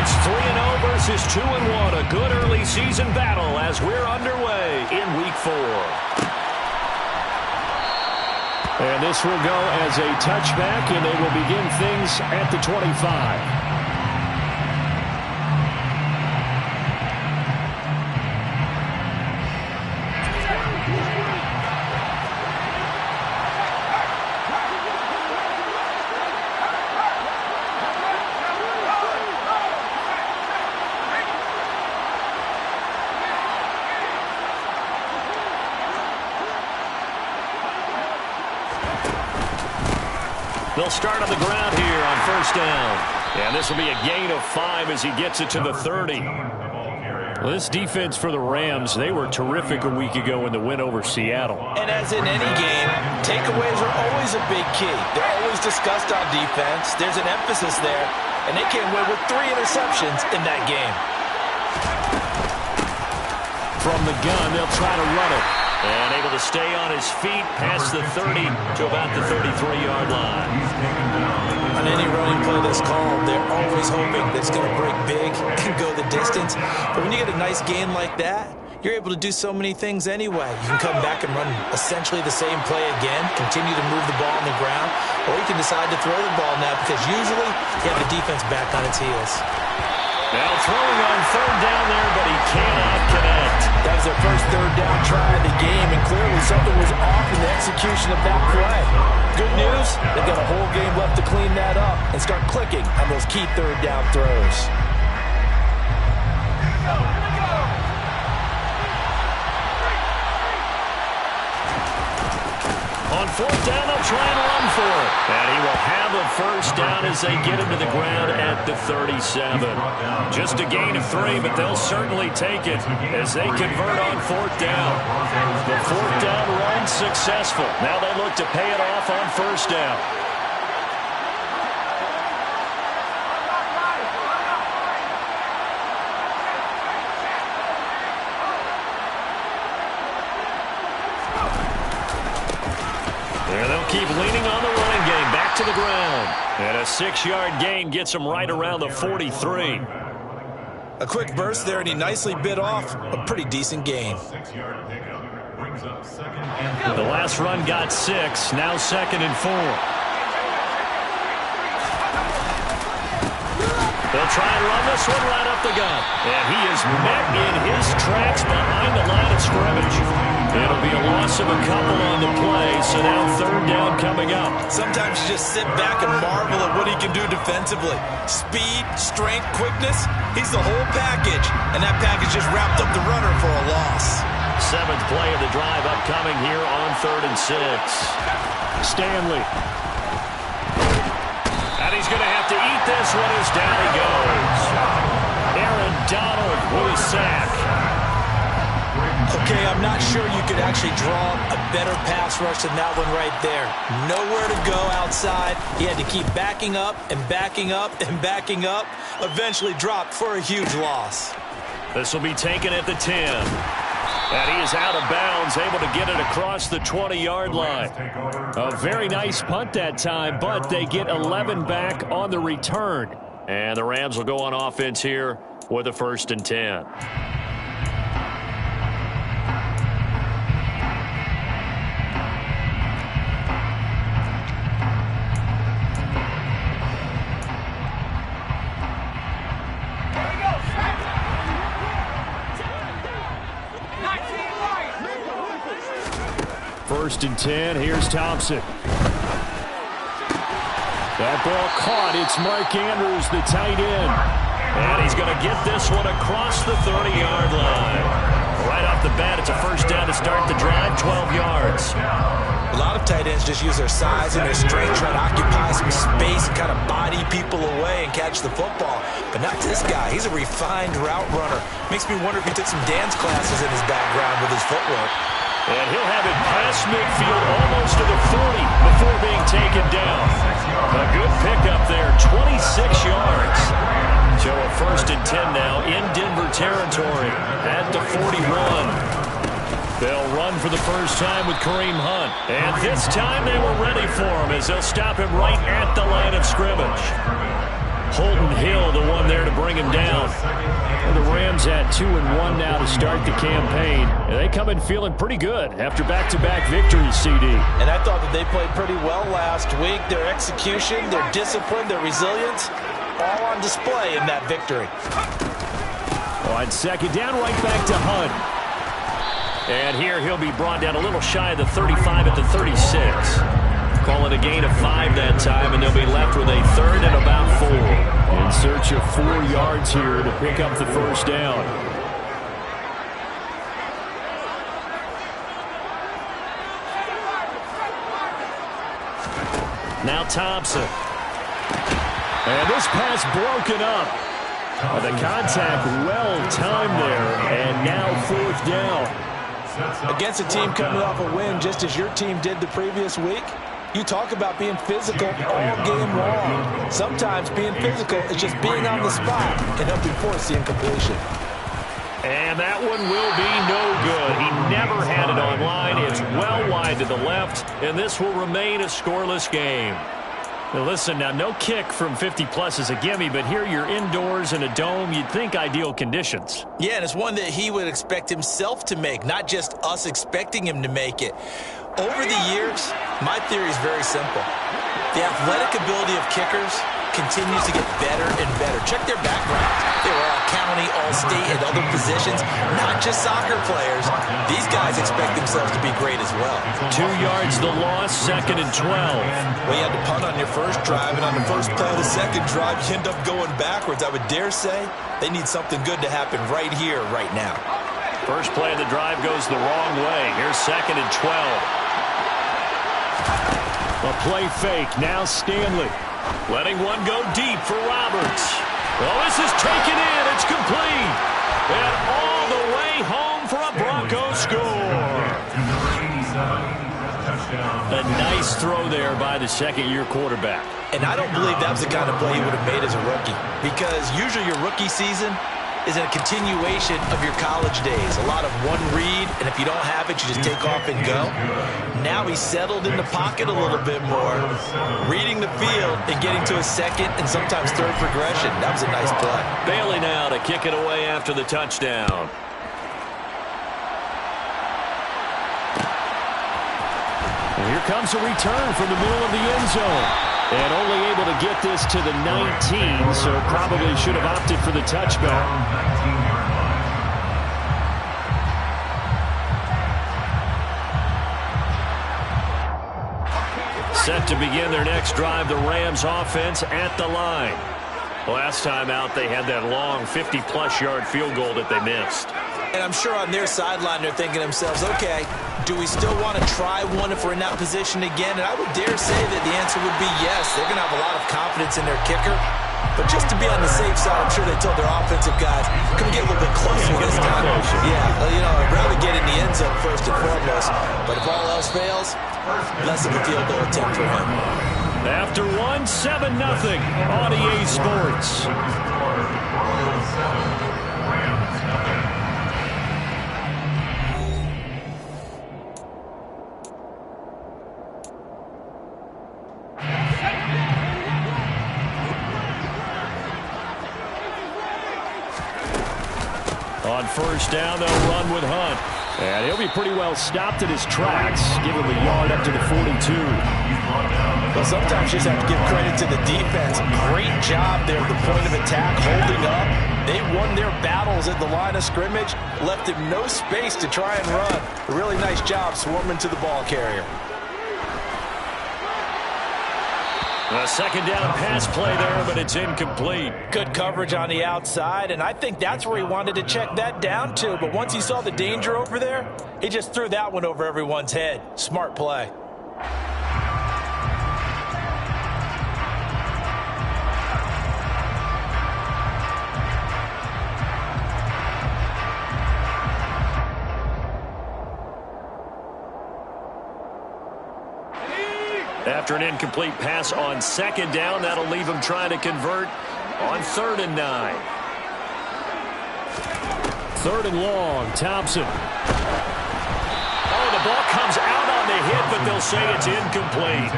It's 3-0 versus 2-1. A good early season battle as we're underway in Week 4. And this will go as a touchback, and they will begin things at the 25. They'll start on the ground here on first down. And this will be a gain of 5 as he gets it to the 30. Well, this defense for the Rams, they were terrific a week ago in the win over Seattle. And as in any game, takeaways are always a big key. They're always discussed on defense. There's an emphasis there, and they came away with 3 interceptions in that game. From the gun, they'll try to run it. And able to stay on his feet past the 30 to about the 33-yard line. On any running play that's called, they're always hoping that it's going to break big and go the distance. But when you get a nice gain like that, you're able to do so many things anyway. You can come back and run essentially the same play again, continue to move the ball on the ground, or you can decide to throw the ball now because usually you have the defense back on its heels. Now throwing on third down there, but he cannot connect. That was their first third down try of the game, and clearly something was off in the execution of that play. Good news, they've got a whole game left to clean that up and start clicking on those key third down throws. On fourth down, they'll try and run for it. And he will have a first down as they get him to the ground at the 37. Just a gain of 3, but they'll certainly take it as they convert on fourth down. The fourth down run successful. Now they look to pay it off on first down. There they'll keep leaning on the running game. Back to the ground. And a 6-yard gain gets him right around the 43. A quick burst there, and he nicely bit off a pretty decent gain. The last run got 6. Now 2nd and 4. They'll try and run this one right up the gut. And he is met in his tracks behind the line of scrimmage. It'll be a loss of a couple on the play, so now third down coming up. Sometimes you just sit back and marvel at what he can do defensively. Speed, strength, quickness, he's the whole package. And that package just wrapped up the runner for a loss. 7th play of the drive upcoming here on 3rd and 6. Stanley. And he's going to have to eat this one as down he goes. Aaron Donald with a sack. Okay, I'm not sure you could actually draw a better pass rush than that one right there. Nowhere to go outside. He had to keep backing up and backing up and backing up. Eventually dropped for a huge loss. This will be taken at the 10. And he is out of bounds, able to get it across the 20-yard line. A very nice punt that time, but they get 11 back on the return. And the Rams will go on offense here with a 1st and 10. First and 10. Here's Thompson. That ball caught. It's Mark Andrews, the tight end. And he's going to get this one across the 30-yard line. Right off the bat, it's a first down to start the drive, 12 yards. A lot of tight ends just use their size and their strength, try to occupy some space and kind of body people away and catch the football. But not this guy. He's a refined route runner. Makes me wonder if he took some dance classes in his background with his footwork. And he'll have it past midfield almost to the 40 before being taken down. A good pickup there, 26 yards. So a 1st and 10 now in Denver territory at the 41. They'll run for the first time with Kareem Hunt. And this time they were ready for him as they'll stop him right at the line of scrimmage. Holton Hill, the one there to bring him down. And the Rams at 2-1 now to start the campaign. And they come in feeling pretty good after back-to-back victories, CD. And I thought that they played pretty well last week. Their execution, their discipline, their resilience, all on display in that victory. On second down, right back to Hunt. And here he'll be brought down a little shy of the 35 at the 36. Call it a gain of 5 that time, and they'll be left with a third and about 4. In search of 4 yards here to pick up the first down. Now Thompson. And this pass broken up. The contact well-timed there, and now 4th down. Against a team coming off a win just as your team did the previous week, you talk about being physical all game long. Sometimes being physical is just being on the spot and helping force the incompletion. And that one will be no good. He never had it on line. It's well wide to the left, and this will remain a scoreless game. Now listen, now no kick from 50-plus is a gimme, but here you're indoors in a dome. You'd think ideal conditions. Yeah, and it's one that he would expect himself to make, not just us expecting him to make it. Over the years, my theory is very simple. The athletic ability of kickers continues to get better and better. Check their background. They were all county, all state, and other positions, not just soccer players. These guys expect themselves to be great as well. 2 yards the loss, 2nd and 12. Well, you had to punt on your first drive, and on the first play of the second drive, you end up going backwards. I would dare say they need something good to happen right here, right now. First play of the drive goes the wrong way. Here's 2nd and 12. A play fake. Now Stanley. Letting one go deep for Roberts. Well, this is taken in. It's complete. And all the way home for a Broncos score. A nice throw there by the second-year quarterback. And I don't believe that was the kind of play he would have made as a rookie. Because usually your rookie season is a continuation of your college days. A lot of one read, and if you don't have it, you just take off and go. Now he's settled in the pocket a little bit more, reading the field and getting to a second and sometimes third progression. That was a nice play. Bailey now to kick it away after the touchdown. And here comes a return from the middle of the end zone. And only able to get this to the 19, so probably should have opted for the touchback. Set to begin their next drive, the Rams offense at the line. Last time out, they had that long 50-plus yard field goal that they missed. And I'm sure on their sideline they're thinking to themselves, okay, do we still want to try one if we're in that position again? And I would dare say that the answer would be yes. They're going to have a lot of confidence in their kicker. But just to be on the safe side, I'm sure they told their offensive guys, can we get a little bit closer this time? Yeah, well, you know, I'd rather get in the end zone first and foremost. But if all else fails, less of a field goal attempt for him. After 1, 7-0 on EA Sports. On first down, they'll run with Hunt. And he'll be pretty well stopped at his tracks. Give him a yard up to the 42. Well, sometimes you just have to give credit to the defense. Great job there at the point of attack, holding up. They won their battles at the line of scrimmage, left him no space to try and run. A really nice job swarming to the ball carrier. A second down pass play there, but it's incomplete. Good coverage on the outside, and I think that's where he wanted to check that down to. But once he saw the danger over there, he just threw that one over everyone's head. Smart play. After an incomplete pass on second down, that'll leave him trying to convert on 3rd and 9. 3rd and long, Thompson. Oh, the ball comes out on the hit, but they'll say it's incomplete.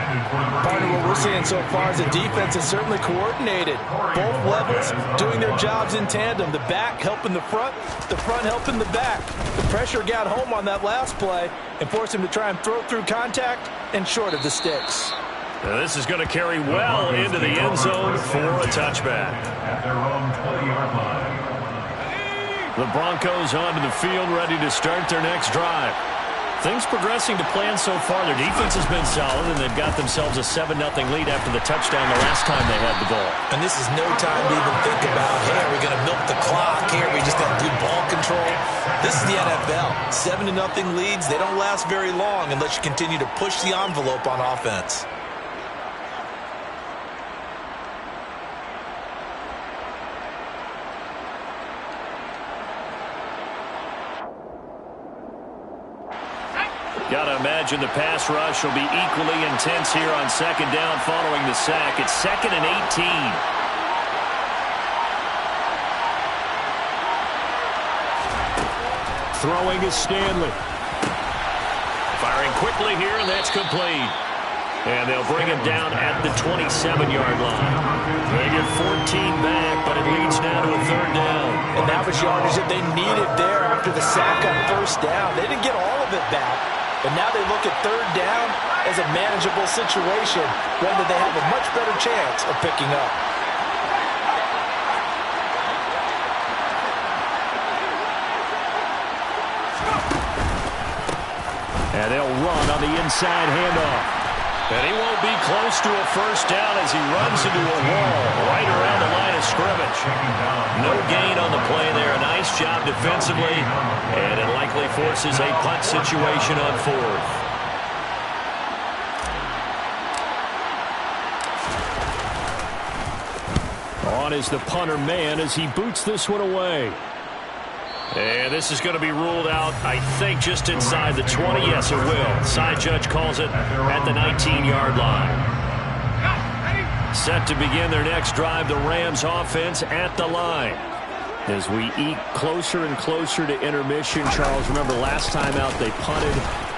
Partner, what we're seeing so far is the defense is certainly coordinated. Both levels doing their jobs in tandem. The back helping the front helping the back. The pressure got home on that last play and forced him to try and throw through contact and short of the sticks. Now this is going to carry well into the end zone for a touchback. At their own 20-yard line. The Broncos onto the field, ready to start their next drive. Things progressing to plan so far. Their defense has been solid, and they've got themselves a 7-0 lead after the touchdown the last time they had the ball. And this is no time to even think about, hey, are we going to milk the clock? Hey, are we just going to do ball control? This is the NFL. 7-0 leads, they don't last very long unless you continue to push the envelope on offense. Got to imagine the pass rush will be equally intense here on second down following the sack. It's 2nd and 18. Throwing is Stanley. Firing quickly here, and that's complete. And they'll bring him down at the 27-yard line. They get 14 back, but it leads now to a 3rd down. And that was yardage that they needed there after the sack on 1st down. They didn't get all of it back. But now they look at 3rd down as a manageable situation, one that they have a much better chance of picking up. And they'll run on the inside handoff. And he won't be close to a 1st down as he runs into a wall right around the line of scrimmage. No gain on the play there. Nice job defensively. And it likely forces a punt situation on 4th. On is the punter man as he boots this one away. And this is going to be ruled out, I think, just inside the 20. Yes, it will. Side judge calls it at the 19-yard line. Set to begin their next drive, the Rams offense at the line. As we eke closer and closer to intermission, Charles, remember last time out they punted.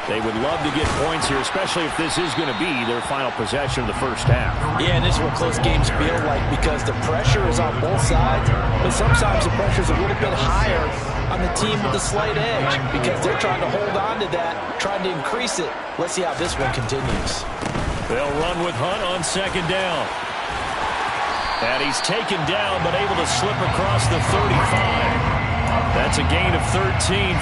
They would love to get points here, especially if this is going to be their final possession of the 1st half. Yeah, and this is what close games feel like because the pressure is on both sides, but sometimes the pressure is a little bit higher on the team with the slight edge because they're trying to hold on to that, trying to increase it. Let's see how this one continues. They'll run with Hunt on 2nd down. And he's taken down, but able to slip across the 35. That's a gain of 13,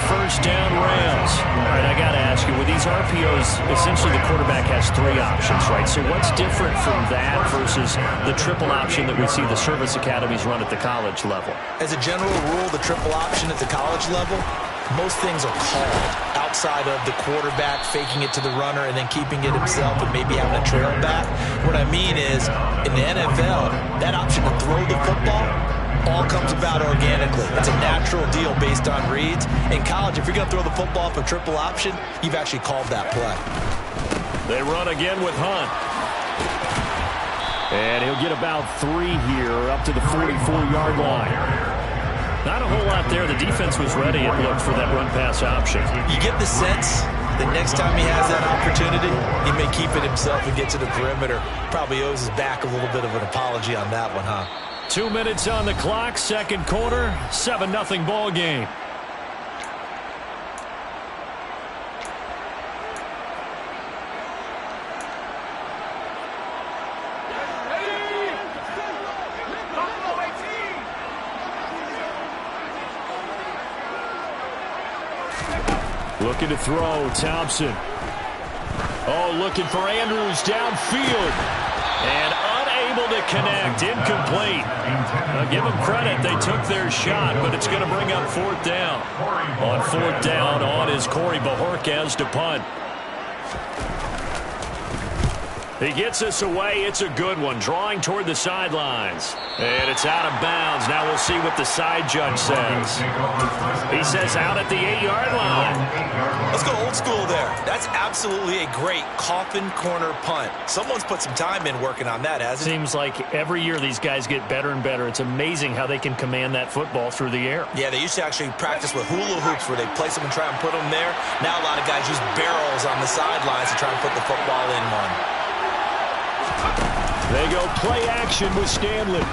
1st down Rams. All right, I got to ask you, with these RPOs, essentially the quarterback has 3 options, right? So what's different from that versus the triple option that we see the service academies run at the college level? As a general rule, the triple option at the college level, most things are called outside of the quarterback faking it to the runner and then keeping it himself and maybe having a trail back. What I mean is, in the NFL, that option to throw the football all comes about organically. It's a natural deal based on reads. In college, if you're going to throw the football up a triple option, you've actually called that play. They run again with Hunt. And he'll get about 3 here up to the 44-yard line. Not a whole lot there. The defense was ready, it looked, for that run-pass option. You get the sense that next time he has that opportunity, he may keep it himself and get to the perimeter. Probably owes his back a little bit of an apology on that one, huh? 2 minutes on the clock, 2nd quarter, 7-0 ball game. Looking to throw, Thompson. Oh, looking for Andrews downfield. And unable to connect, incomplete. Give them credit, they took their shot, but it's going to bring up 4th down. On 4th down, on is Corey Bojorquez to punt. He gets us away. It's a good one. Drawing toward the sidelines. And it's out of bounds. Now we'll see what the side judge says. He says out at the 8-yard line. Let's go old school there. That's absolutely a great coffin corner punt. Someone's put some time in working on that, hasn't it? Seems like every year these guys get better and better. It's amazing how they can command that football through the air. Yeah, they used to actually practice with hula hoops where they place them and try and put them there. Now a lot of guys use barrels on the sidelines to try and put the football in one. They go play action with Stanley.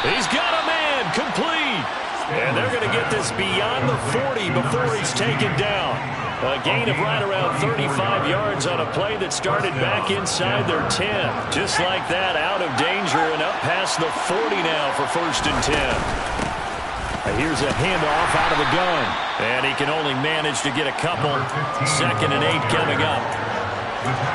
He's got a man, complete. And they're going to get this beyond the 40 before he's taken down. A gain of right around 35 yards on a play that started back inside their 10. Just like that, out of danger and up past the 40 now for 1st and 10. Here's a handoff out of the gun. And he can only manage to get a couple. 2nd and 8 coming up.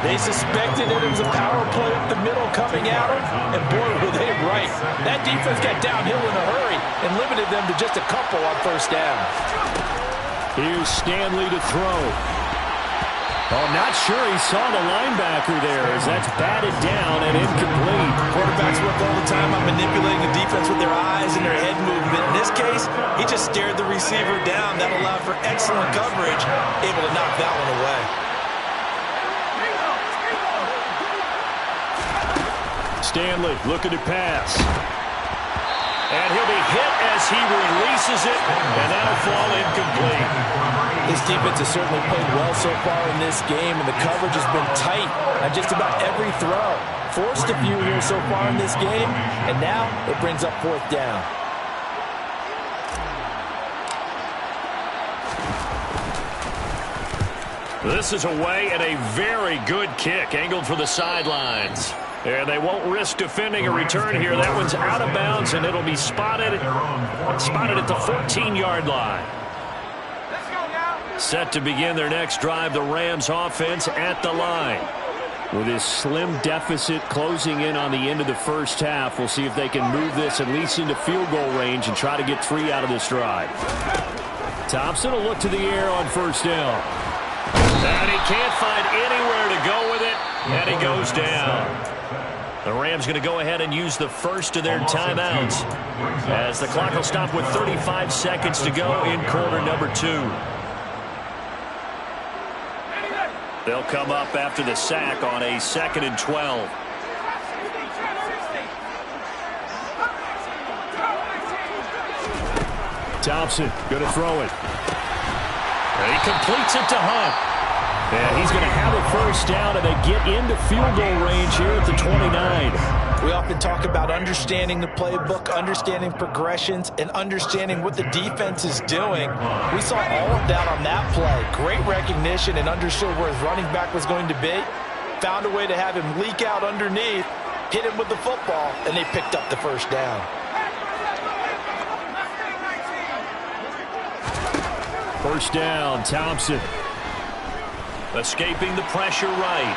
They suspected it was a power play up the middle coming at him, and boy, were they right. That defense got downhill in a hurry and limited them to just a couple on 1st down. Here's Stanley to throw. Oh, not sure he saw the linebacker there as that's batted down and incomplete. Quarterbacks work all the time on manipulating the defense with their eyes and their head movement. In this case, he just stared the receiver down. That allowed for excellent coverage, able to knock that one away. Stanley looking to pass. And he'll be hit as he releases it, and that'll fall incomplete. This defense has certainly played well so far in this game, and the coverage has been tight on just about every throw. Forced a few here so far in this game, and now it brings up 4th down. This is away and a very good kick, angled for the sidelines. And they won't risk defending a return here. That one's out of bounds, and it'll be spotted at the 14-yard line. Set to begin their next drive, the Rams offense at the line. With his slim deficit closing in on the end of the 1st half, we'll see if they can move this at least into field goal range and try to get 3 out of this drive. Thompson will look to the air on 1st down. And he can't find anywhere to go with it, and he goes down. The Rams going to go ahead and use the first of their timeouts as the clock will stop with 35 seconds to go in quarter number 2. They'll come up after the sack on a 2nd and 12. Thompson going to throw it. And he completes it to Hunt. And he's going to have a 1st down, and they get into field goal range here at the 29. We often talk about understanding the playbook, understanding progressions, and understanding what the defense is doing. We saw all of that on that play. Great recognition and understood where his running back was going to be. Found a way to have him leak out underneath, hit him with the football, and they picked up the 1st down. First down, Thompson. Escaping the pressure right.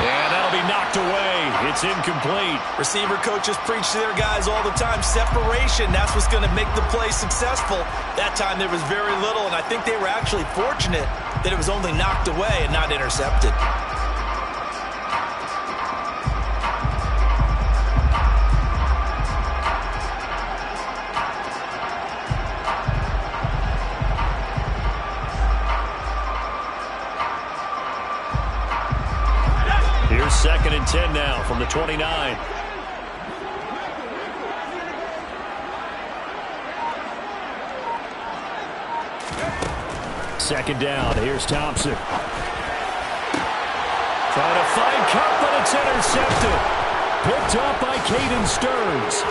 And that'll be knocked away. It's incomplete. Receiver coaches preach to their guys all the time. Separation, that's what's going to make the play successful. That time there was very little, and I think they were actually fortunate that it was only knocked away and not intercepted. Here's 2nd and 10 now from the 29. Second down. Here's Thompson. Trying to find Kupp, but it's intercepted. Picked up by Caden Stearns.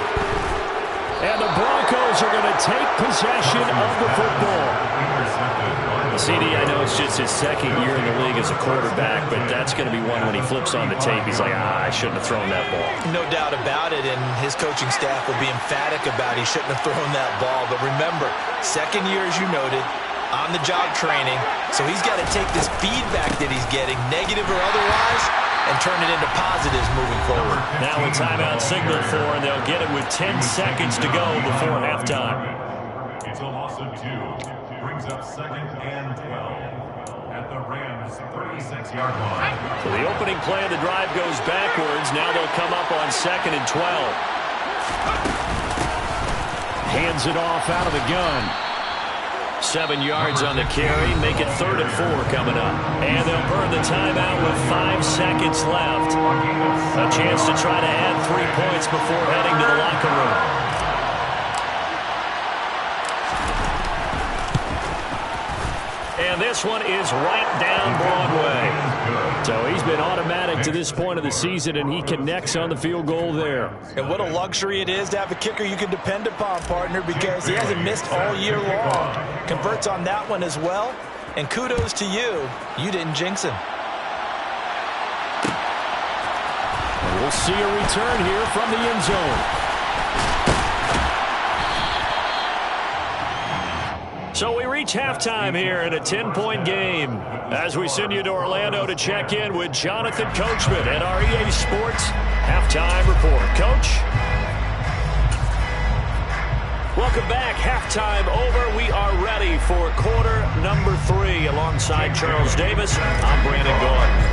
And the Broncos are going to take possession of the football. CD, I know it's just his 2nd year in the league as a quarterback, but that's going to be one when he flips on the tape. He's like, I shouldn't have thrown that ball. No doubt about it, and his coaching staff will be emphatic about he shouldn't have thrown that ball. But remember, 2nd year, as you noted, on-the-job training, so he's got to take this feedback that he's getting, negative or otherwise, and turn it into positives moving forward. Now a timeout signal for, and they'll get it with 10 seconds to go before halftime. It's a loss of 2. Brings up 2nd and 12 at the Rams' 36-yard line. So the opening play of the drive goes backwards. Now they'll come up on 2nd and 12. Hands it off out of the gun. 7 yards on the carry. Make it 3rd and 4 coming up. And they'll burn the timeout with 5 seconds left. A chance to try to add 3 points before heading to the locker room. And this one is right down Broadway. been automatic to this point of the season, and he connects on the field goal there. And what a luxury it is to have a kicker you can depend upon, partner, because he hasn't missed all year long. Converts on that one as well, and kudos to you. You didn't jinx him. And we'll see a return here from the end zone. So we reach halftime here in a 10-point game as we send you to Orlando to check in with Jonathan Coachman at our EA Sports Halftime Report. Coach? Welcome back. Halftime over. We are ready for quarter number 3 alongside Charles Davis. I'm Brandon Gaudin.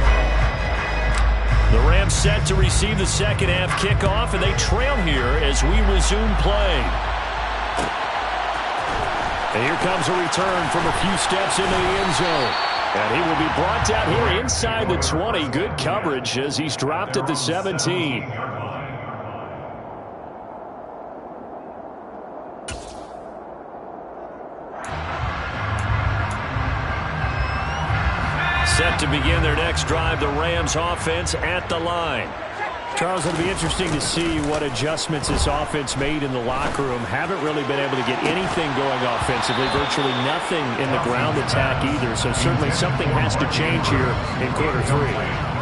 The Rams set to receive the second half kickoff, and they trail here as we resume play. And here comes a return from a few steps into the end zone. And he will be brought down here inside the 20. Good coverage as he's dropped at the 17. Set to begin their next drive, the Rams offense at the line. Charles, it'll be interesting to see what adjustments this offense made in the locker room. Haven't really been able to get anything going offensively, virtually nothing in the ground attack either. So certainly something has to change here in quarter 3.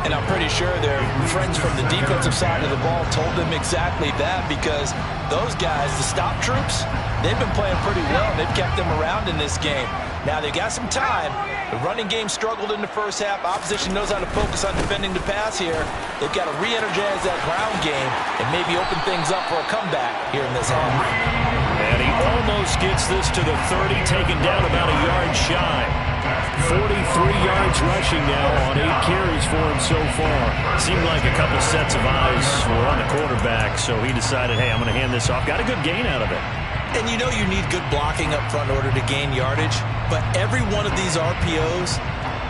And I'm pretty sure their friends from the defensive side of the ball told them exactly that, because those guys, the stop troops, they've been playing pretty well. They've kept them around in this game. Now they've got some time. The running game struggled in the first half. Opposition knows how to focus on defending the pass here. They've got to re-energize that ground game and maybe open things up for a comeback here in this half. And he almost gets this to the 30, taken down about a yard shy. 43 yards rushing now on 8 carries for him so far. Seemed like a couple sets of eyes were on the quarterback, so he decided, hey, I'm going to hand this off. Got a good gain out of it. And you know you need good blocking up front in order to gain yardage, but every one of these RPOs,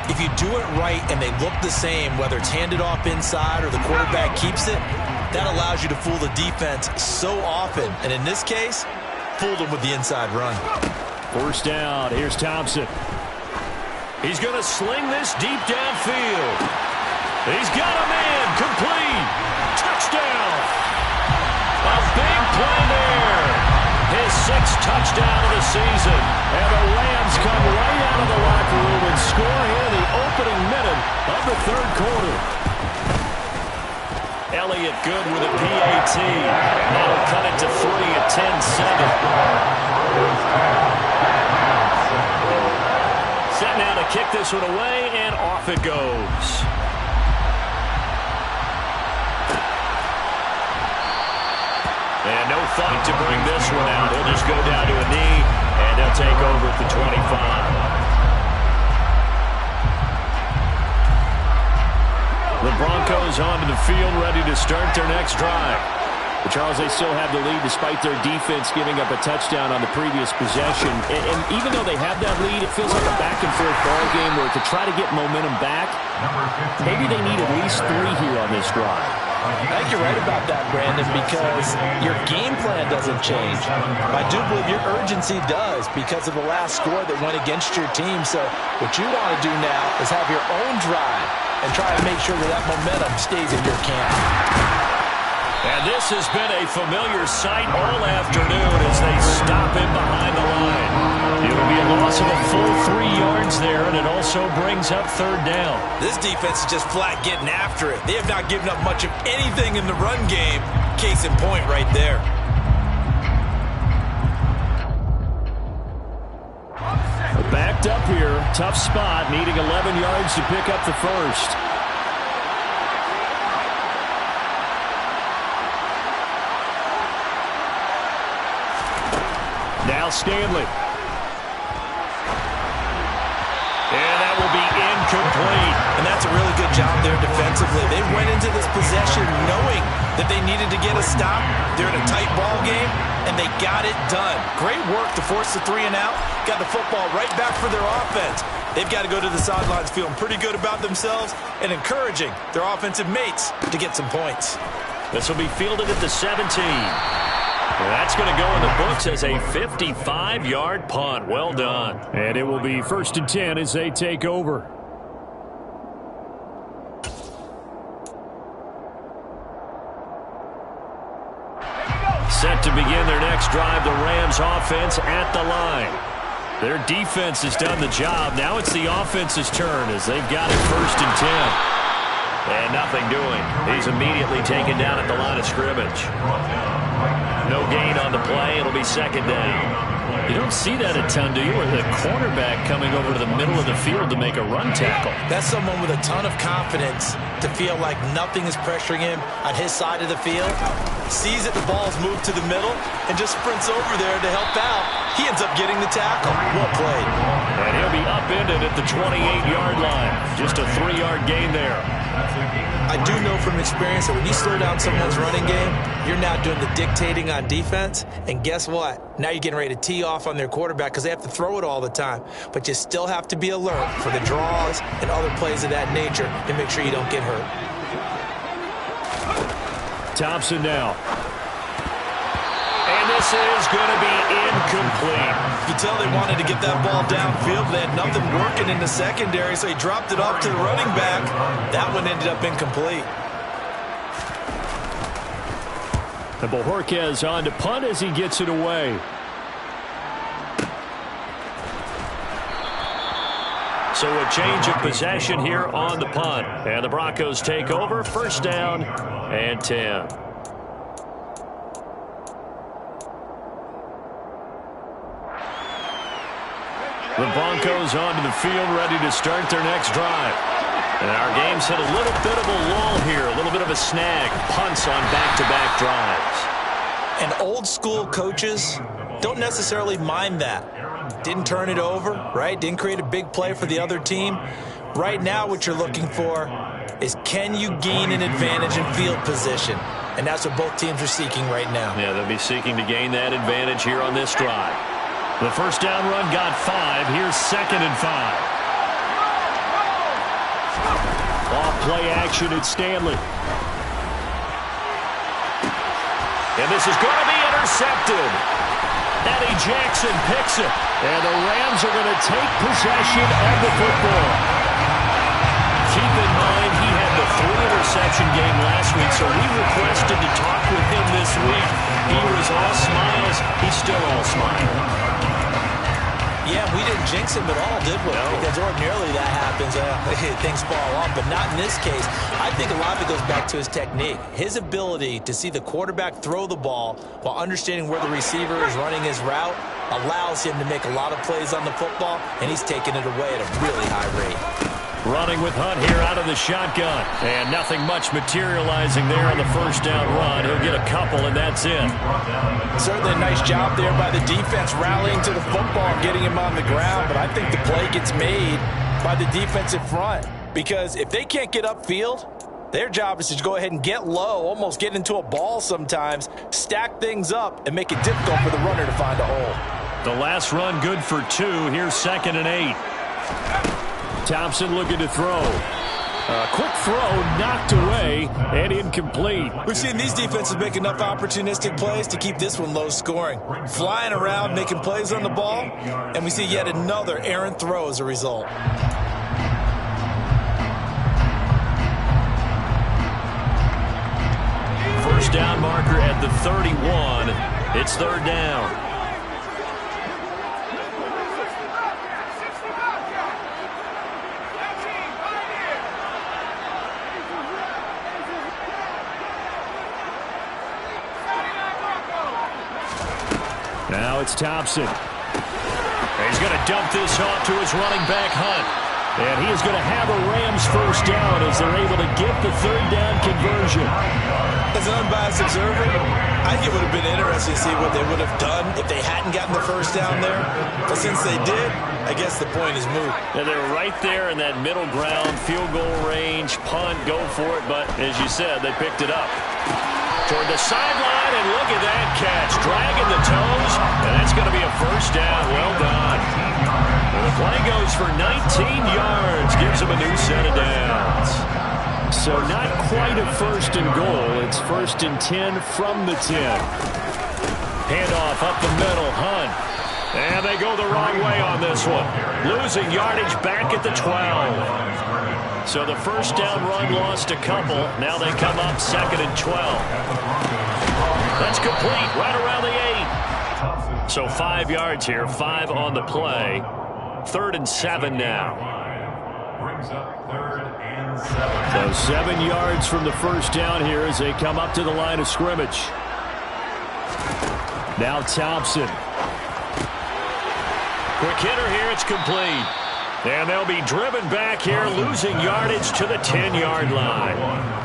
if you do it right and they look the same, whether it's handed off inside or the quarterback keeps it, that allows you to fool the defense so often. And in this case, fooled them with the inside run. First down. Here's Thompson. He's going to sling this deep downfield. He's got a man. Complete. Touchdown. A big play there. His 6th touchdown of the season. And the Rams come right out of the locker room and score here in the opening minute of the 3rd quarter. Elliott good with a PAT. That'll cut it to 3 at 10-7. Set now to kick this one away, and off it goes. And no fight to bring this one out. He'll just go down to a knee, and they'll take over at the 25. The Broncos onto the field, ready to start their next drive. But Charles, they still have the lead despite their defense giving up a touchdown on the previous possession. And even though they have that lead, it feels like a back-and-forth ball game where to try to get momentum back, maybe they need at least 3 here on this drive. I think you're right about that, Brandon, because your game plan doesn't change. I do believe your urgency does because of the last score that went against your team. So what you want to do now is have your own drive and try to make sure that momentum stays in your camp. And this has been a familiar sight all afternoon as they stop him behind the line. It'll be a loss of a full 3 yards there, and it also brings up 3rd down. This defense is just flat getting after it. They have not given up much of anything in the run game. Case in point right there. Backed up here. Tough spot, needing 11 yards to pick up the first. Now Stanley. And that will be incomplete. And that's a really good job there defensively. They went into this possession knowing that they needed to get a stop. They're in a tight ball game, and they got it done. Great work to force the 3 and out. Got the football right back for their offense. They've got to go to the sidelines feeling pretty good about themselves and encouraging their offensive mates to get some points. This will be fielded at the 17. Well, that's going to go in the books as a 55-yard punt. Well done. And it will be 1st and 10 as they take over. Set to begin their next drive, the Rams offense at the line. Their defense has done the job. Now it's the offense's turn as they've got it 1st and 10. And nothing doing. He's immediately taken down at the line of scrimmage. No gain on the play. It'll be 2nd down. You don't see that a ton, do you? Or the cornerback coming over to the middle of the field to make a run tackle. That's someone with a ton of confidence to feel like nothing is pressuring him on his side of the field. Sees that the ball's moved to the middle and just sprints over there to help out. He ends up getting the tackle. Well played. And he'll be upended at the 28-yard line. Just a 3-yard gain there. I do know from experience that when you slow down someone's running game, you're now doing the dictating on defense. And guess what? Now you're getting ready to tee off on their quarterback because they have to throw it all the time. But you still have to be alert for the draws and other plays of that nature to make sure you don't get hurt. Thompson now. And this is going to be incomplete. You can tell they wanted to get that ball downfield. They had nothing working in the secondary, so he dropped it off to the running back. That one ended up incomplete. And Bojorquez on to punt as he gets it away. So a change of possession here on the punt. And the Broncos take over. 1st down and 10. The Broncos onto the field, ready to start their next drive. And our game's hit a little bit of a lull here, a little bit of a snag. Punts on back-to-back drives. And old-school coaches don't necessarily mind that. Didn't turn it over, right? Didn't create a big play for the other team. Right now what you're looking for is, can you gain an advantage in field position? And that's what both teams are seeking right now. Yeah, they'll be seeking to gain that advantage here on this drive. The 1st down run got 5. Here's 2nd and 5. Off play action at Stanley. And this is going to be intercepted. Eddie Jackson picks it. And the Rams are going to take possession of the football. Keep in mind, he had the 3-interception game last week, so we requested to talk with him this week. He was all smiles. He's still all smiles. Yeah, we didn't jinx him at all, did we? No. Because ordinarily that happens. Things fall off, but not in this case. I think a lot of it goes back to his technique. His ability to see the quarterback throw the ball while understanding where the receiver is running his route allows him to make a lot of plays on the football, and he's taking it away at a really high rate. Running with Hunt here out of the shotgun. And nothing much materializing there on the 1st down run. He'll get a couple, and that's it. Certainly a nice job there by the defense rallying to the football and getting him on the ground. But I think the play gets made by the defensive front. Because if they can't get upfield, their job is to go ahead and get low, almost get into a ball sometimes, stack things up, and make it difficult for the runner to find a hole. The last run good for 2. Here's 2nd and 8. Thompson looking to throw. A quick throw knocked away and incomplete. We've seen these defenses make enough opportunistic plays to keep this one low scoring. Flying around, making plays on the ball, and we see yet another errant throw as a result. First down marker at the 31. It's 3rd down. Now it's Thompson. He's going to dump this off to his running back, Hunt. And he is going to have a Rams 1st down as they're able to get the 3rd down conversion. As an unbiased observer, I think it would have been interesting to see what they would have done if they hadn't gotten the 1st down there. But since they did, I guess the point is moot. And they're right there in that middle ground, field goal range, punt, go for it. But as you said, they picked it up. Toward the sideline, and look at that catch. Dragging the toes, and that's going to be a 1st down. Well done. And the play goes for 19 yards. Gives them a new set of downs. So not quite a 1st and goal. It's 1st and 10 from the 10. Handoff up the middle. Hunt. And they go the wrong way on this one. Losing yardage back at the 12. So the 1st down run lost a couple. Now they come up 2nd and 12. That's complete right around the 8. So 5 yards here, 5 on the play. 3rd and 7 now. Brings up 3rd and 7. So 7 yards from the first down here as they come up to the line of scrimmage. Now Thompson. Quick hitter here, it's complete. And they'll be driven back here, losing yardage to the 10-yard line.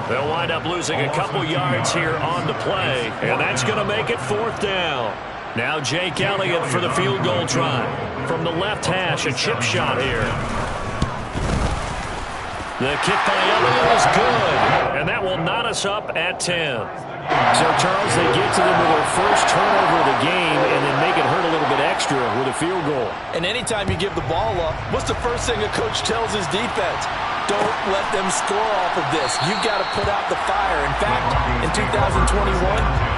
They'll wind up losing a couple yards here on the play, and that's going to make it 4th down. Now Jake Elliott for the field goal try. From the left hash, a chip shot here. The kick by Elliott is good, and that will knot us up at 10. So, Charles, they get to them with their first turnover of the game and then make it hurt a little bit extra with a field goal. And anytime you give the ball up, what's the first thing a coach tells his defense? Don't let them score off of this. You've got to put out the fire. In fact, in 2021,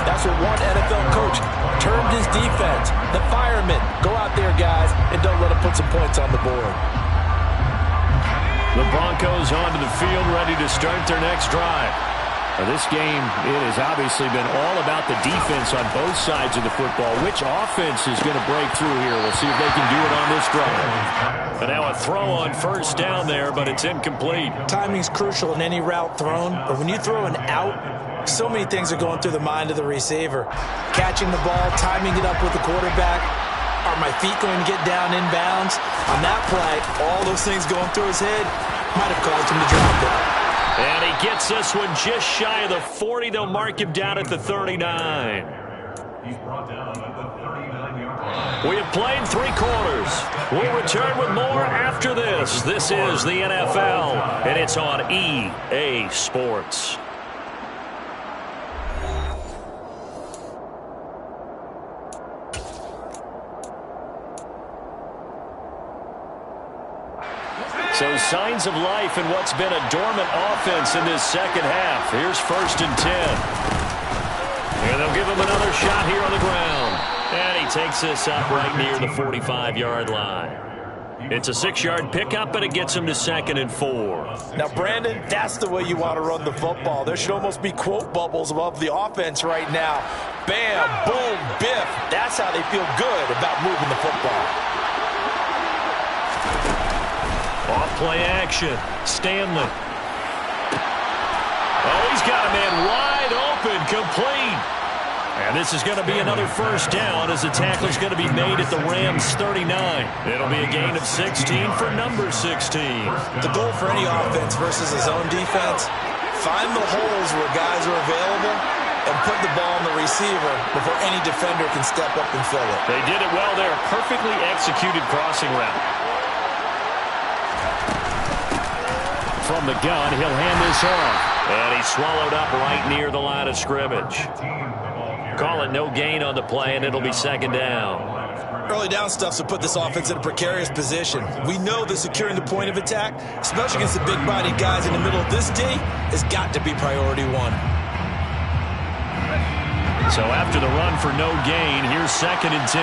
that's what one NFL coach termed his defense. The firemen. Go out there, guys, and don't let them put some points on the board. The Broncos onto the field, ready to start their next drive. Now, this game, it has obviously been all about the defense on both sides of the football. Which offense is going to break through here? We'll see if they can do it on this drive. And now a throw on first down there, but it's incomplete. Timing's crucial in any route thrown, but when you throw an out, so many things are going through the mind of the receiver. Catching the ball, timing it up with the quarterback. Are my feet going to get down inbounds? On that play, all those things going through his head might have caused him to drop that. And he gets this one just shy of the 40. They'll mark him down at the 39. He's brought down at the 39-yard line. We have played 3 quarters. We'll return with more after this. This is the NFL, and it's on EA Sports. So signs of life in what's been a dormant offense in this second half. Here's 1st and 10. And they'll give him another shot here on the ground. And he takes this up right near the 45-yard line. It's a 6-yard pickup, and it gets him to 2nd and 4. Now, Brandon, that's the way you want to run the football. There should almost be quote bubbles above the offense right now. Bam, boom, biff. That's how they feel good about moving the football. Off play action. Stanley. Oh, he's got a man wide open, complete. And this is going to be another first down as the tackle is going to be made at the Rams' 39. It'll be a gain of 16 for number 16. The goal for any offense versus a zone defense, find the holes where guys are available and put the ball on the receiver before any defender can step up and fill it. They did it well there. Perfectly executed crossing route. From the gun, he'll hand this off. And he's swallowed up right near the line of scrimmage. Call it no gain on the play, and it'll be 2nd down. Early down stuff to put this offense in a precarious position. We know that securing the point of attack, especially against the big-bodied guys in the middle of this D, has got to be priority 1. So after the run for no gain, here's 2nd and 10.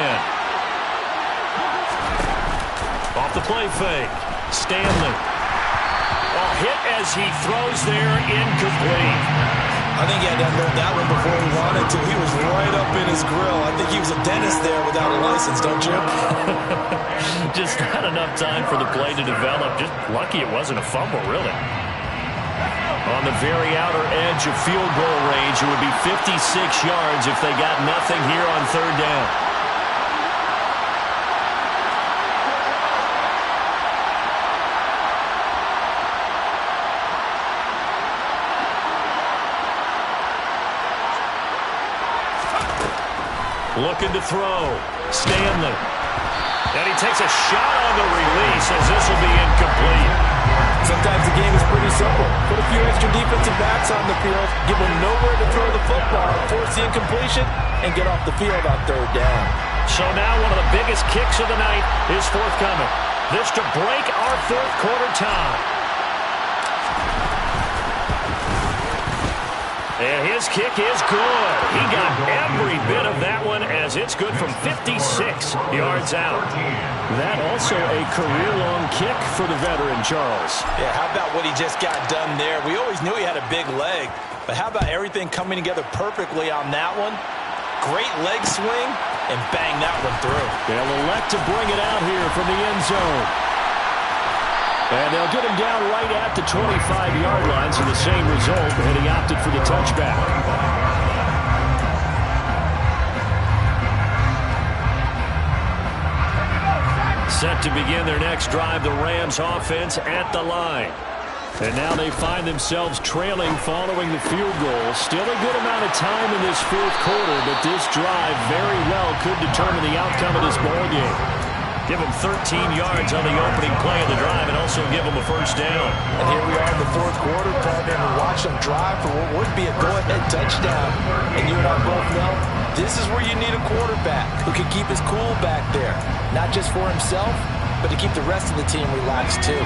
Off the play fake. Stanley. Oh, hit as he throws there, incomplete. I think he had to unload that one before he wanted to. He was right up in his grill. I think he was a dentist there without a license, don't you? Just not enough time for the play to develop. Just lucky it wasn't a fumble, really. On the very outer edge of field goal range, it would be 56 yards if they got nothing here on 3rd down. Looking to throw. Stanley. And he takes a shot on the release as this will be incomplete. Sometimes the game is pretty simple. Put a few extra defensive backs on the field, give them nowhere to throw the football, force the incompletion, and get off the field on 3rd down. So now one of the biggest kicks of the night is forthcoming. This to break our 4th quarter tie. And his kick is good. He got every bit of that one as it's good from 56 yards out. That also a career-long kick for the veteran, Charles. Yeah, how about what he just got done there? We always knew he had a big leg, but how about everything coming together perfectly on that one? Great leg swing, and bang that one through. They'll elect to bring it out here from the end zone. And they'll get him down right at the 25-yard line, so the same result, and he opted for the touchback. Set to begin their next drive, the Rams offense at the line. And now they find themselves trailing following the field goal. Still a good amount of time in this fourth quarter, but this drive very well could determine the outcome of this ballgame. Give them 13 yards on the opening play of the drive and also give them a first down. And here we are in the fourth quarter, partner, and we watch them drive for what would be a go-ahead touchdown. And you and I both know this is where you need a quarterback who can keep his cool back there. Not just for himself, but to keep the rest of the team relaxed too.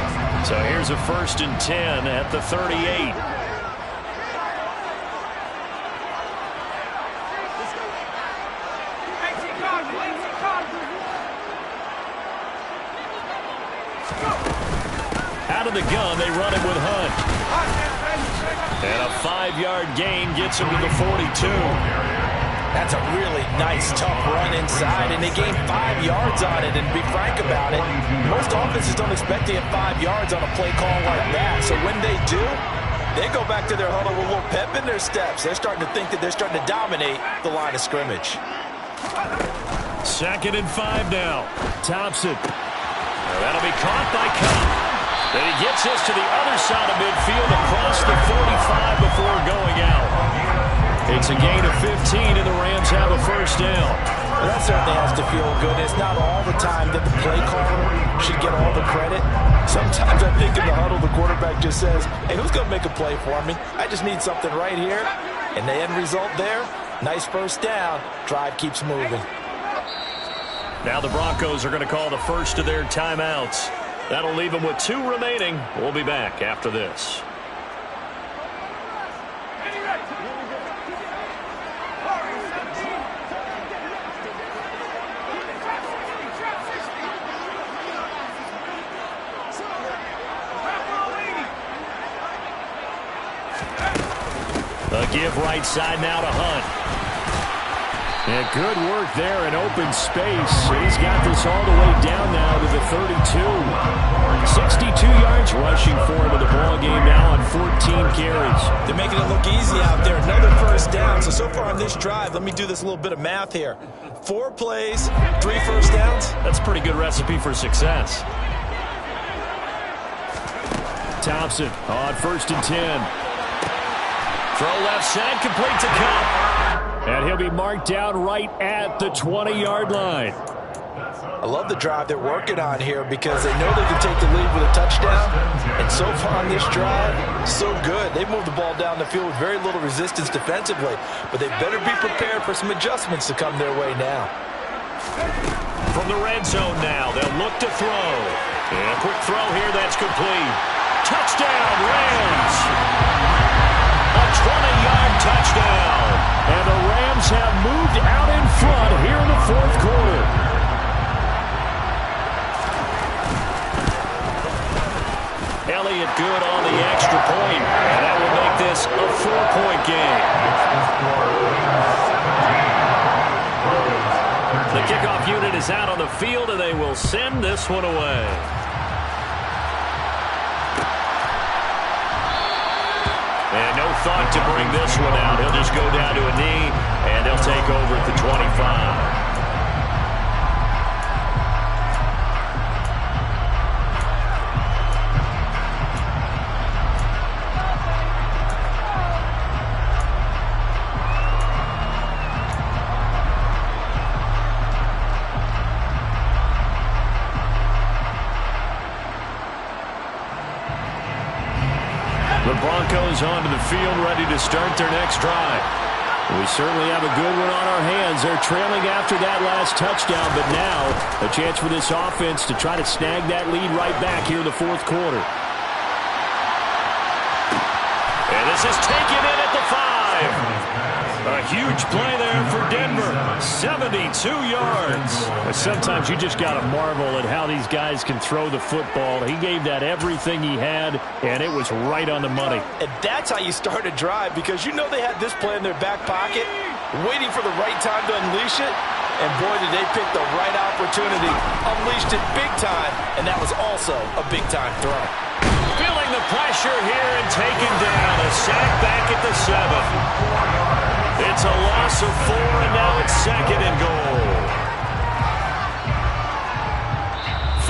So here's a 1st and 10 at the 38. Out of the gun, they run it with Hunt. And a 5-yard gain gets him to the 42. That's a really nice, tough run inside, and they gained 5 yards on it. And to be frank about it, most offenses don't expect to get 5 yards on a play call like that. So when they do, they go back to their huddle with a little pep in their steps. They're starting to think that they're starting to dominate the line of scrimmage. 2nd and 5 now. Thompson. That'll be caught by Cup. Then he gets this to the other side of midfield across the 45 before going out. It's a gain of 15, and the Rams have a first down. Well, that certainly has to feel good. It's not all the time that the play caller should get all the credit. Sometimes I think in the huddle, the quarterback just says, hey, who's going to make a play for me? I just need something right here. And the end result there, nice first down. Drive keeps moving. Now the Broncos are going to call the first of their timeouts. That'll leave them with 2 remaining. We'll be back after this. A give right side now to Hunt. And good work there in open space. He's got this all the way down now to the 32. 62 yards rushing for him in the ball game now on 14 carries. They're making it look easy out there. Another first down. So far on this drive, let me do this little bit of math here. 4 plays, 3 first downs. That's a pretty good recipe for success. Thompson on 1st and 10. Throw left side, complete to Cup. And he'll be marked down right at the 20-yard line. I love the drive they're working on here because they know they can take the lead with a touchdown. And so far on this drive, so good. They've moved the ball down the field with very little resistance defensively. But they better be prepared for some adjustments to come their way now. From the red zone now, they'll look to throw. And a quick throw here, that's complete. Touchdown, Rams! A 20-yard touchdown. And the Rams have moved out in front here in the fourth quarter. Elliott good on the extra point. And that will make this a 4-point game. The kickoff unit is out on the field, and they will send this one away. And no thought to bring this one out. He'll just go down to a knee, and they'll take over at the 25. The Broncos onto the field, ready to start their next drive. We certainly have a good one on our hands. They're trailing after that last touchdown, but now a chance for this offense to try to snag that lead right back here in the fourth quarter. And this is taken in at the 5. A huge play there for Denver. 72 yards. But sometimes you just got to marvel at how these guys can throw the football. He gave that everything he had, and it was right on the money. And that's how you start a drive, because you know they had this play in their back pocket. waiting for the right time to unleash it. And boy, did they pick the right opportunity. Unleashed it big time, and that was also a big-time throw. Feeling the pressure here and taken down. A sack back at the 7. It's a loss of 4, and now it's 2nd and goal.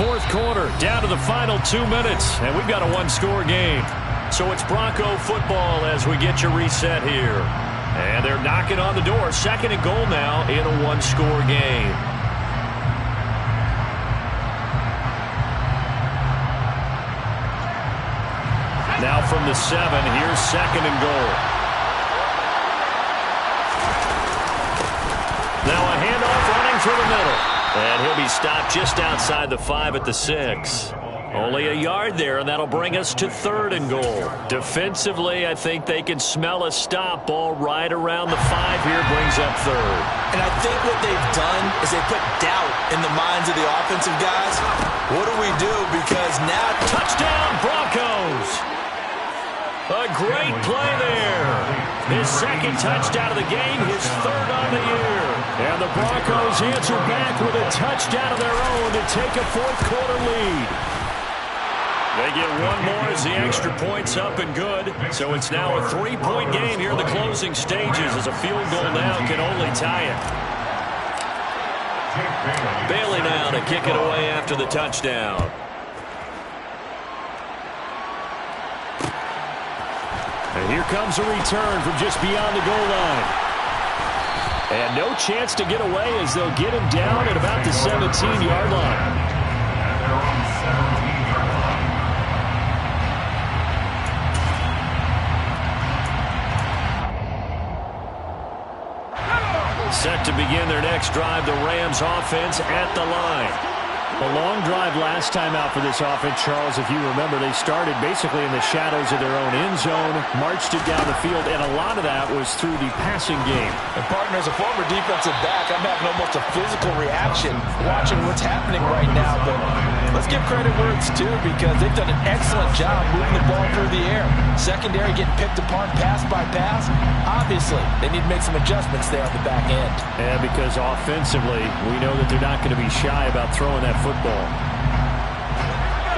Fourth quarter, down to the final 2 minutes, and we've got a one-score game. So it's Bronco football as we get you reset here. And they're knocking on the door. 2nd and goal now in a one-score game. Now from the 7, here's 2nd and goal. Now a handoff running through the middle. And he'll be stopped just outside the 5 at the 6. Only a yard there, and that'll bring us to 3rd and goal. Defensively, I think they can smell a stop. Ball right around the 5 here brings up 3rd. And I think what they've done is they put doubt in the minds of the offensive guys. What do we do? Because now... Touchdown, Broncos! A great play there. His 2nd touchdown of the game, his 3rd on the year. And the Broncos answer back with a touchdown of their own to take a fourth-quarter lead. They get one more as the extra point's up and good. So it's now a 3-point game here in the closing stages as a field goal now can only tie it. Bailey now to kick it away after the touchdown. And here comes a return from just beyond the goal line. And no chance to get away as they'll get him down at about the 17-yard line. Set to begin their next drive, the Rams offense at the line. A long drive last time out for this offense, Charles. If you remember, they started basically in the shadows of their own end zone, marched it down the field, and a lot of that was through the passing game. And partner, as a former defensive back, I'm having almost a physical reaction watching what's happening right now. But let's give credit where it's due because they've done an excellent job moving the ball through the air. Secondary getting picked apart pass by pass. Obviously, they need to make some adjustments there on the back end. And because offensively, we know that they're not going to be shy about throwing that football.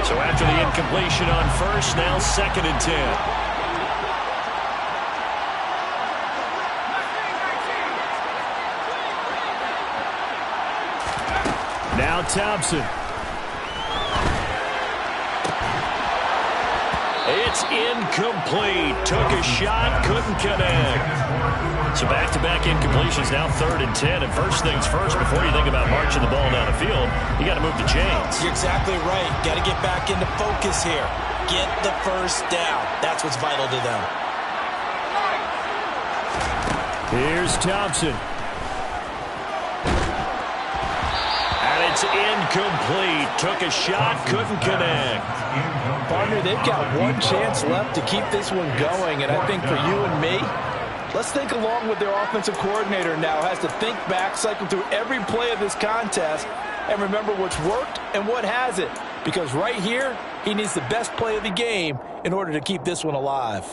So after the incompletion on first, now 2nd and 10. Now Thompson. It's incomplete. Took a shot, couldn't connect. So back-to-back incompletions, now 3rd and 10. And first things first, before you think about marching the ball down the field, you got to move the chains. You're exactly right. Got to get back into focus here. Get the first down. That's what's vital to them. Here's Thompson. And it's incomplete. Took a shot, couldn't connect. Partner, they've got one chance left to keep this one going, and I think for you and me, let's think along with their offensive coordinator now. Has to think back, cycle through every play of this contest, and remember what's worked and what hasn't. Because right here, he needs the best play of the game in order to keep this one alive.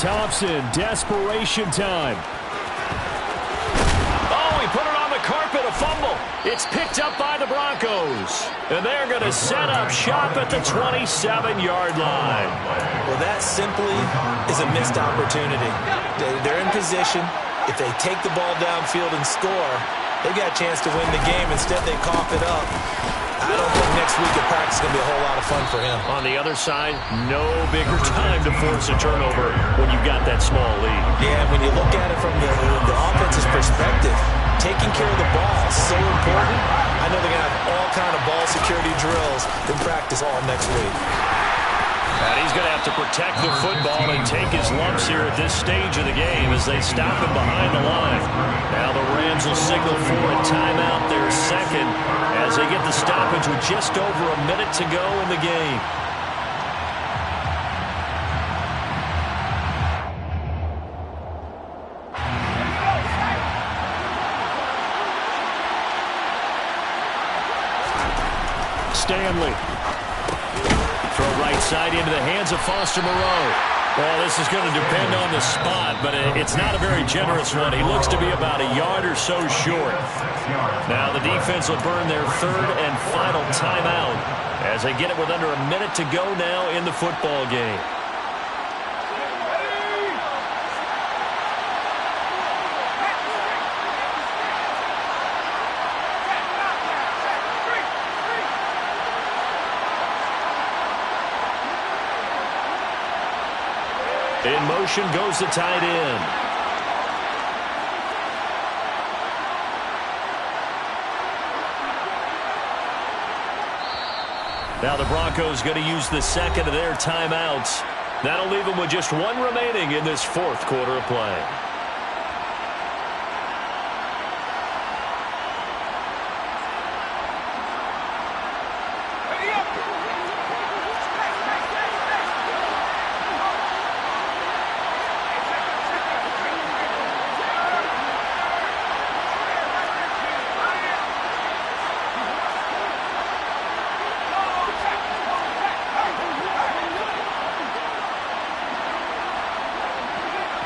Thompson, desperation time. Oh, he put it on the carpet, a fumble. It's picked up by the Broncos. And they're going to set up shop at the 27-yard line. Well, that simply is a missed opportunity. They're in position. If they take the ball downfield and score, they've got a chance to win the game. Instead, they cough it up. I don't think next week at practice is going to be a whole lot of fun for him. On the other side, no bigger time to force a turnover when you've got that small lead. Yeah, when you look at it from the offense's perspective, taking care of the ball is so important. I know they're going to have all kind of ball security drills in practice all next week. And he's going to have to protect the football and take his lumps here at this stage of the game as they stop him behind the line. Now the Rams will signal for a timeout, their second, as they get the stoppage with just over a minute to go in the game. Stanley. Throw right side into the hands of Foster Moreau. Well, this is going to depend on the spot, but it's not a very generous one. He looks to be about a yard or so short. Now the defense will burn their third and final timeout as they get it with under a minute to go now in the football game. In motion goes the tight end. Now the Broncos going to use the second of their timeouts. That'll leave them with just one remaining in this fourth quarter of play.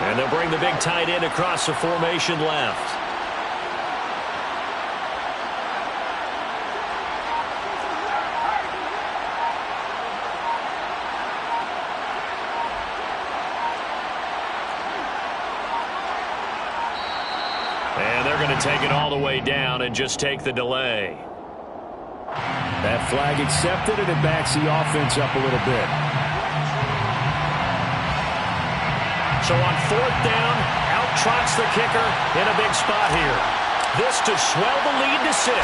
And they'll bring the big tight end across the formation left. And they're going to take it all the way down and just take the delay. That flag accepted, and it backs the offense up a little bit. So on fourth down, out trots the kicker in a big spot here. This to swell the lead to 6.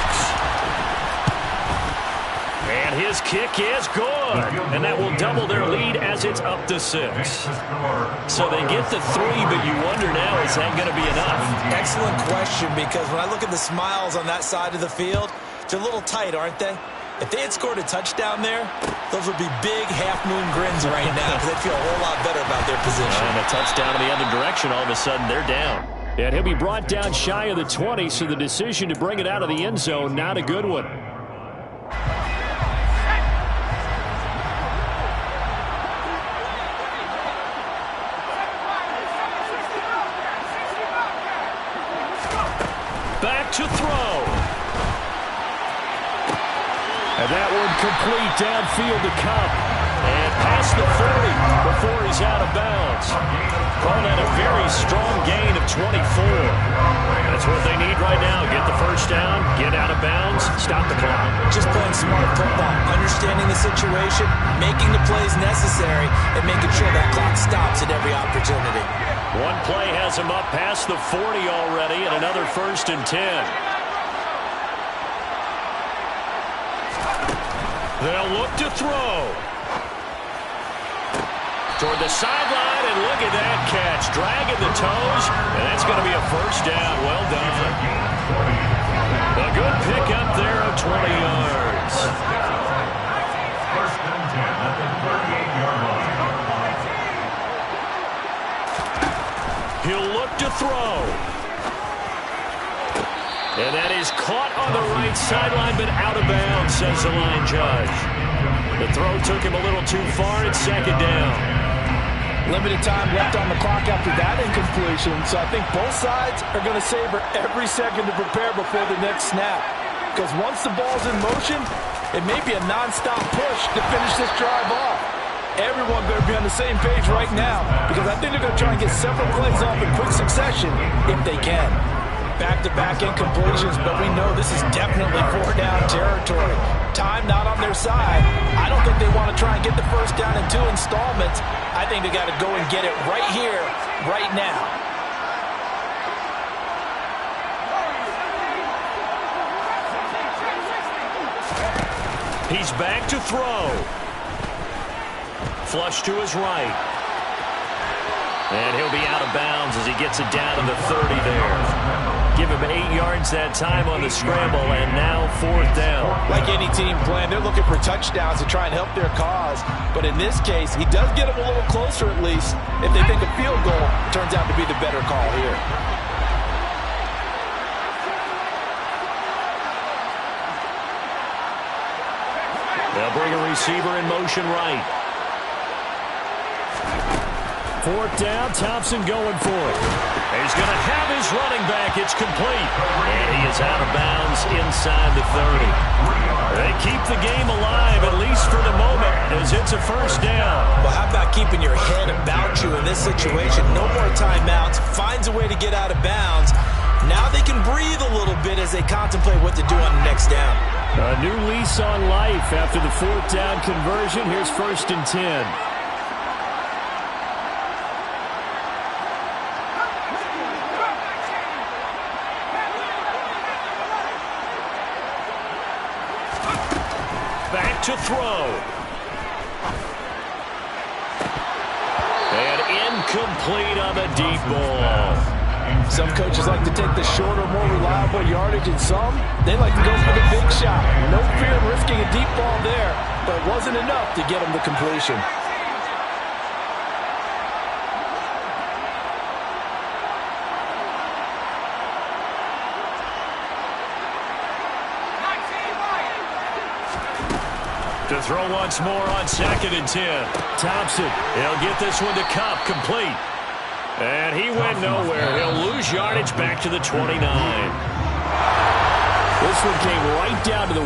And his kick is good. And that will double their lead as it's up to 6. So they get the 3, but you wonder now, is that going to be enough? Excellent question, because when I look at the smiles on that side of the field, they're a little tight, aren't they? If they had scored a touchdown there, those would be big half-moon grins right now because they feel a whole lot better about their position. And a touchdown in the other direction, all of a sudden they're down. And he'll be brought down shy of the 20, so the decision to bring it out of the end zone, not a good one. Back to throw. And that one complete downfield to Kupp. And past the 40 before he's out of bounds. Call that a very strong gain of 24. That's what they need right now. Get the first down, get out of bounds, stop the clock. Just playing smart football, understanding the situation, making the plays necessary, and making sure that clock stops at every opportunity. One play has him up past the 40 already, and another 1st and 10. They'll look to throw. Toward the sideline, and look at that catch. Dragging the toes, and that's going to be a first down. Well done. A good pickup there of 20 yards. First and 10 at the 38-yard line. He'll look to throw. And that is caught on the right sideline, but out of bounds, says the line judge. The throw took him a little too far. It's 2nd down. Limited time left on the clock after that incompletion, so I think both sides are going to savor every second to prepare before the next snap. Because once the ball's in motion, it may be a non-stop push to finish this drive off. Everyone better be on the same page right now, because I think they're going to try and get several plays off in quick succession if they can. Back-to-back incompletions, but we know this is definitely 4-down territory. Time not on their side. I don't think they want to try and get the first down in 2 installments. I think they got to go and get it right here, right now. He's back to throw. Flush to his right. And he'll be out of bounds as he gets it down to the 30 there. Give him 8 yards that time on the scramble, and now 4th down. Like any team plan, they're looking for touchdowns to try and help their cause. But in this case, he does get them a little closer at least. If they think a field goal turns out to be the better call here. They'll bring a receiver in motion right. Fourth down, Thompson going for it. He's going to have his running back. It's complete. And he is out of bounds inside the 30. They keep the game alive, at least for the moment, as it's a first down. Well, how about keeping your head about you in this situation? No more timeouts. Finds a way to get out of bounds. Now they can breathe a little bit as they contemplate what to do on the next down. A new lease on life after the fourth down conversion. Here's 1st and 10. Back to throw. And incomplete on the deep ball. Some coaches like to take the shorter, more reliable yardage, and some, they like to go for the big shot. No fear of risking a deep ball there, but it wasn't enough to get them the completion. To throw once more on 2nd and 10. Thompson, he'll get this one to Kupp, complete. And he went nowhere. He'll lose yardage back to the 29. This one came right down to the